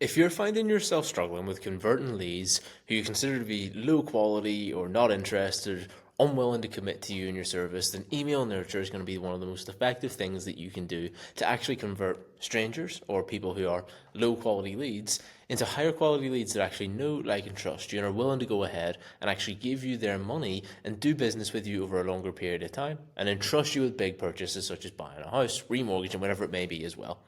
If you're finding yourself struggling with converting leads who you consider to be low quality or not interested, unwilling to commit to you and your service, then email nurture is going to be one of the most effective things that you can do to actually convert strangers or people who are low quality leads into higher quality leads that actually know, like, and trust you and are willing to go ahead and actually give you their money and do business with you over a longer period of time and entrust you with big purchases such as buying a house, remortgaging, whatever it may be as well.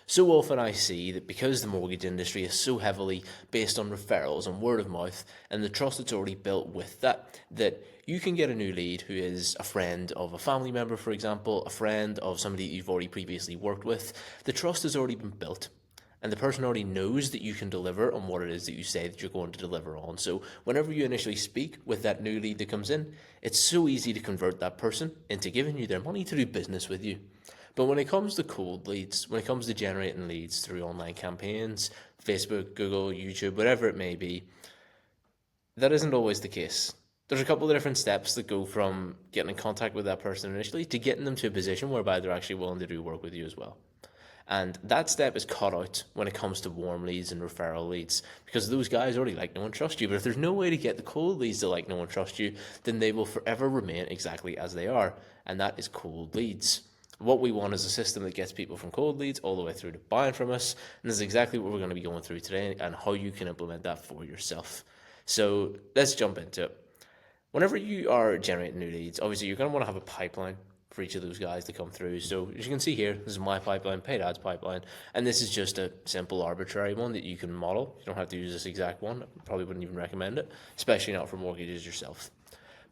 So often I see that because the mortgage industry is so heavily based on referrals and word of mouth and the trust that's already built with that, that you can get a new lead who is a friend of a family member, for example, a friend of somebody that you've already previously worked with. The trust has already been built and the person already knows that you can deliver on what it is that you say that you're going to deliver on. So whenever you initially speak with that new lead that comes in, it's so easy to convert that person into giving you their money to do business with you. But when it comes to cold leads, when it comes to generating leads through online campaigns, Facebook, Google, YouTube, whatever it may be, that isn't always the case. There's a couple of different steps that go from getting in contact with that person initially to getting them to a position whereby they're actually willing to do work with you as well. And that step is cut out when it comes to warm leads and referral leads because those guys already like, know, and trust you. But if there's no way to get the cold leads to like, know, and trust you, then they will forever remain exactly as they are. And that is cold leads. What we want is a system that gets people from cold leads all the way through to buying from us. And this is exactly what we're going to be going through today and how you can implement that for yourself. So let's jump into it. Whenever you are generating new leads, obviously you're going to want to have a pipeline for each of those guys to come through. So as you can see here, this is my pipeline, paid ads pipeline, and this is just a simple arbitrary one that you can model. You don't have to use this exact one. I probably wouldn't even recommend it, especially not for mortgages yourself.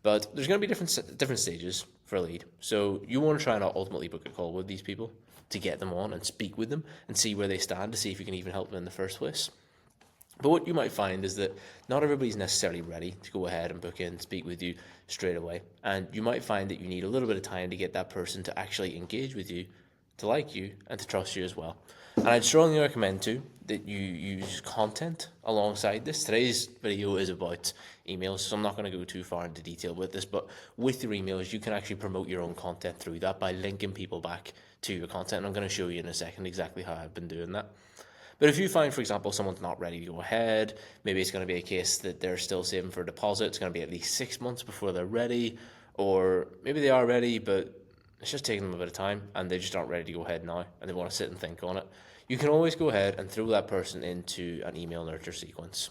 But there's going to be different stages for a lead. So you want to try and ultimately book a call with these people to get them on and speak with them and see where they stand to see if you can even help them in the first place. But what you might find is that not everybody's necessarily ready to go ahead and book in and speak with you straight away. And you might find that you need a little bit of time to get that person to actually engage with you, to like you, and to trust you as well. And I'd strongly recommend too that you use content alongside this. Today's video is about emails, so I'm not going to go too far into detail with this, but with your emails, you can actually promote your own content through that by linking people back to your content. And I'm going to show you in a second exactly how I've been doing that. But if you find, for example, someone's not ready to go ahead, maybe it's going to be a case that they're still saving for a deposit, it's going to be at least 6 months before they're ready, or maybe they are ready, but it's just taking them a bit of time and they just aren't ready to go ahead now and they want to sit and think on it. You can always go ahead and throw that person into an email nurture sequence.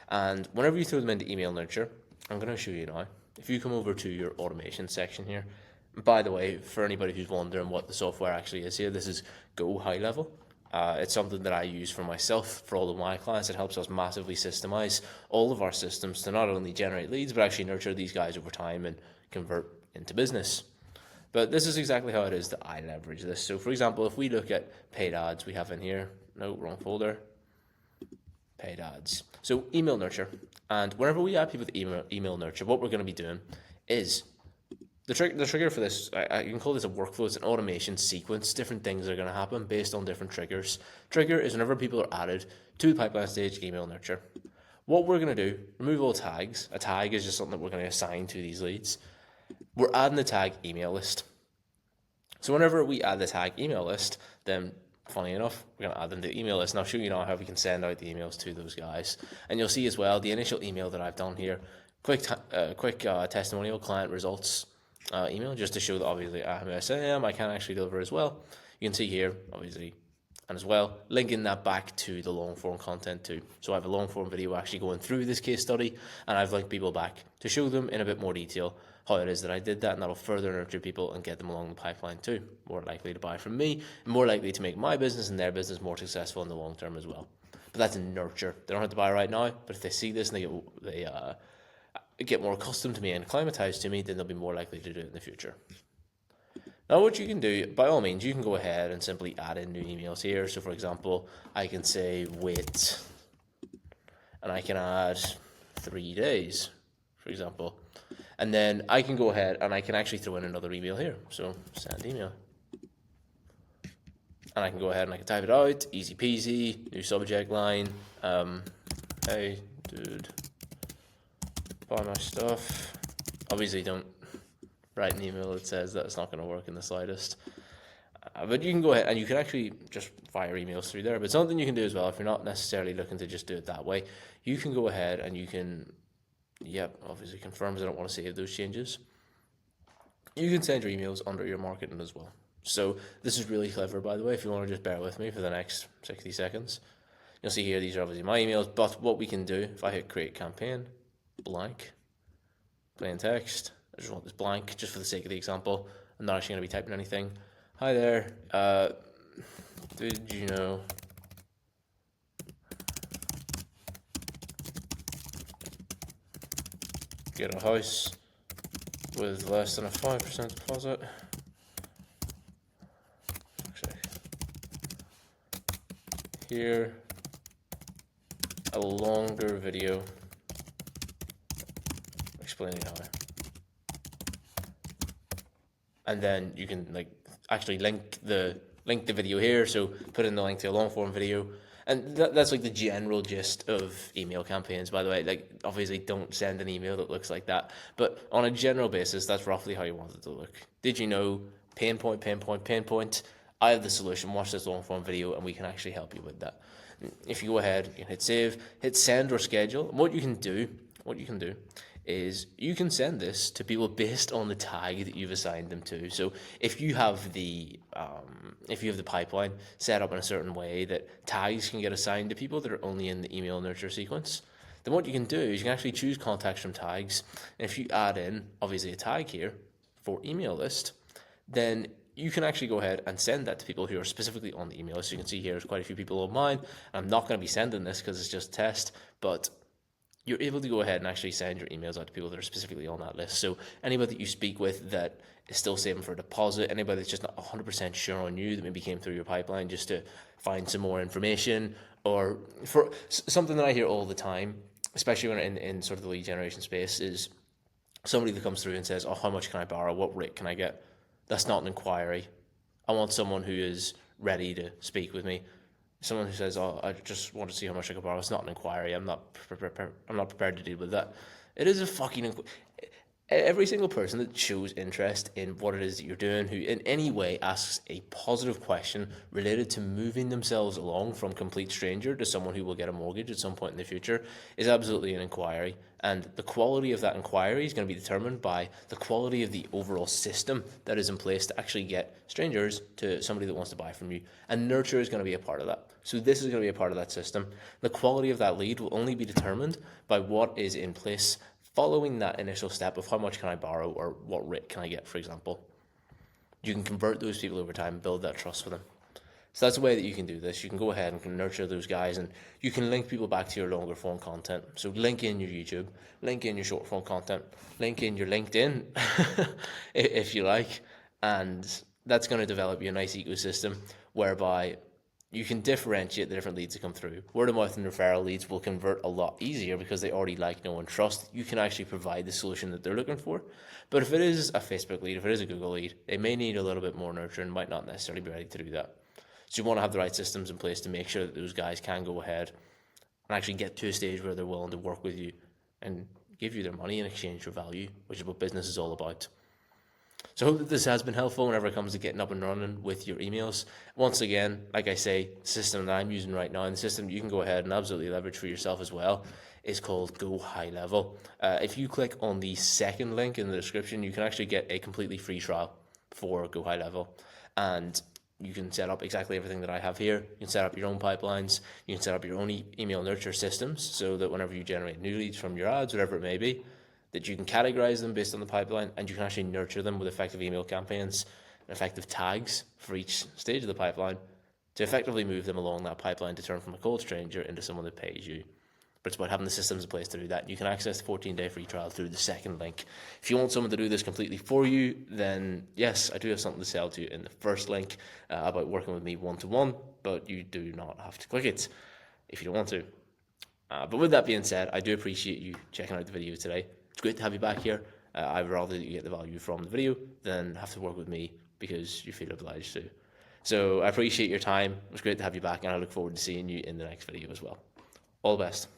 And whenever you throw them into email nurture, I'm going to show you now. If you come over to your automation section here, by the way, for anybody who's wondering what the software actually is here, this is Go High Level. It's something that I use for myself, for all of my clients. It helps us massively systemize all of our systems to not only generate leads, but actually nurture these guys over time and convert into business. But this is exactly how it is that I leverage this. So for example, if we look at paid ads, we have in here, no, wrong folder, paid ads. So email nurture. And whenever we add people to email nurture, what we're going to be doing is the trigger for this, you can call this a workflow. It's an automation sequence. Different things are going to happen based on different triggers. Trigger is whenever people are added to the pipeline stage, email nurture. What we're going to do, remove all tags. A tag is just something that we're going to assign to these leads. We're adding the tag email list. So whenever we add the tag email list, then funny enough, we're going to add them to the email list. And I'll show you now how we can send out the emails to those guys. And you'll see as well the initial email that I've done here, quick testimonial client results email, just to show that obviously I'm who I say I am, I can actually deliver as well. You can see here, obviously, and as well, linking that back to the long form content too. So I have a long form video actually going through this case study, and I've linked people back to show them in a bit more detail how it is that I did that, and that'll further nurture people and get them along the pipeline too. More likely to buy from me, and more likely to make my business and their business more successful in the long term as well. But that's nurture. They don't have to buy right now, but if they see this and they get more accustomed to me and acclimatized to me, then they'll be more likely to do it in the future. Now what you can do, by all means, you can go ahead and simply add in new emails here. So for example, I can say wait, and I can add 3 days, for example. And then I can go ahead and I can actually throw in another email here. So send email. And I can go ahead and I can type it out, easy peasy, new subject line. Hey, dude, buy my stuff. Obviously don't write an email that says that. It's not going to work in the slightest. But you can go ahead and you can actually just fire emails through there. But something you can do as well, if you're not necessarily looking to just do it that way, you can go ahead and you can, obviously confirms I don't want to save those changes. You can send your emails under your marketing as well. So this is really clever, by the way. If you want to just bear with me for the next 60 seconds, you'll see here these are obviously my emails. But what we can do, if I hit create campaign, blank, plain text, I just want this blank just for the sake of the example. I'm not actually going to be typing anything. Hi there. Did you know get a house with less than a 5% deposit? Here, a longer video explaining how. And then you can actually link the video here. So put in the link to a long form video, and that's like the general gist of email campaigns. By the way, obviously don't send an email that looks like that, but on a general basis, that's roughly how you want it to look. Did you know? Pain point. I have the solution. Watch this long form video, and we can actually help you with that. If you go ahead, you can hit save, hit send or schedule. And what you can do is you can send this to people based on the tag that you've assigned them to. So if you have the pipeline set up in a certain way that tags can get assigned to people that are only in the email nurture sequence, then what you can do is you can actually choose contacts from tags. And if you add in obviously a tag here for email list, then you can actually go ahead and send that to people who are specifically on the email list. So you can see here there's quite a few people of mine. I'm not going to be sending this because it's just a test, but you're able to go ahead and actually send your emails out to people that are specifically on that list. So anybody that you speak with that is still saving for a deposit, anybody that's just not 100% sure on you that maybe came through your pipeline just to find some more information, or for something that I hear all the time, especially when in sort of the lead generation space, is somebody that comes through and says, oh, how much can I borrow? What rate can I get? That's not an inquiry. I want someone who is ready to speak with me. Someone who says, oh, I just want to see how much I can borrow. It's not an inquiry. I'm not prepared to deal with that. It is a fucking every single person that shows interest in what it is that you're doing, who in any way asks a positive question related to moving themselves along from complete stranger to someone who will get a mortgage at some point in the future, is absolutely an inquiry. And the quality of that inquiry is going to be determined by the quality of the overall system that is in place to actually get strangers to somebody that wants to buy from you. And nurture is going to be a part of that. So this is going to be a part of that system. The quality of that lead will only be determined by what is in place following that initial step of how much can I borrow or what rate can I get, for example. You can convert those people over time, build that trust with them. So that's a way that you can do this. You can go ahead and can nurture those guys, and you can link people back to your longer form content. So link in your YouTube, link in your short form content, link in your LinkedIn, if you like. And that's going to develop you a nice ecosystem whereby you can differentiate the different leads that come through. Word of mouth and referral leads will convert a lot easier because they already like, know, and trust. You can actually provide the solution that they're looking for. But if it is a Facebook lead, if it is a Google lead, they may need a little bit more nurture and might not necessarily be ready to do that. So you want to have the right systems in place to make sure that those guys can go ahead and actually get to a stage where they're willing to work with you and give you their money in exchange for value, which is what business is all about. So I hope that this has been helpful whenever it comes to getting up and running with your emails. Once again, like I say, the system that I'm using right now, and the system you can go ahead and absolutely leverage for yourself as well, is called Go High Level. If you click on the second link in the description, you can actually get a completely free trial for Go High Level. And you can set up exactly everything that I have here. You can set up your own pipelines. You can set up your own email nurture systems so that whenever you generate new leads from your ads, whatever it may be, that you can categorize them based on the pipeline, and you can actually nurture them with effective email campaigns and effective tags for each stage of the pipeline to effectively move them along that pipeline to turn from a cold stranger into someone that pays you. But it's about having the systems in place to do that. You can access the 14-day free trial through the second link. If you want someone to do this completely for you, then yes, I do have something to sell to you in the first link about working with me one-to-one, but you do not have to click it if you don't want to. But with that being said, I do appreciate you checking out the video today. It's great to have you back here. I'd rather that you get the value from the video than have to work with me because you feel obliged to. So I appreciate your time. It was great to have you back, and I look forward to seeing you in the next video as well. All the best.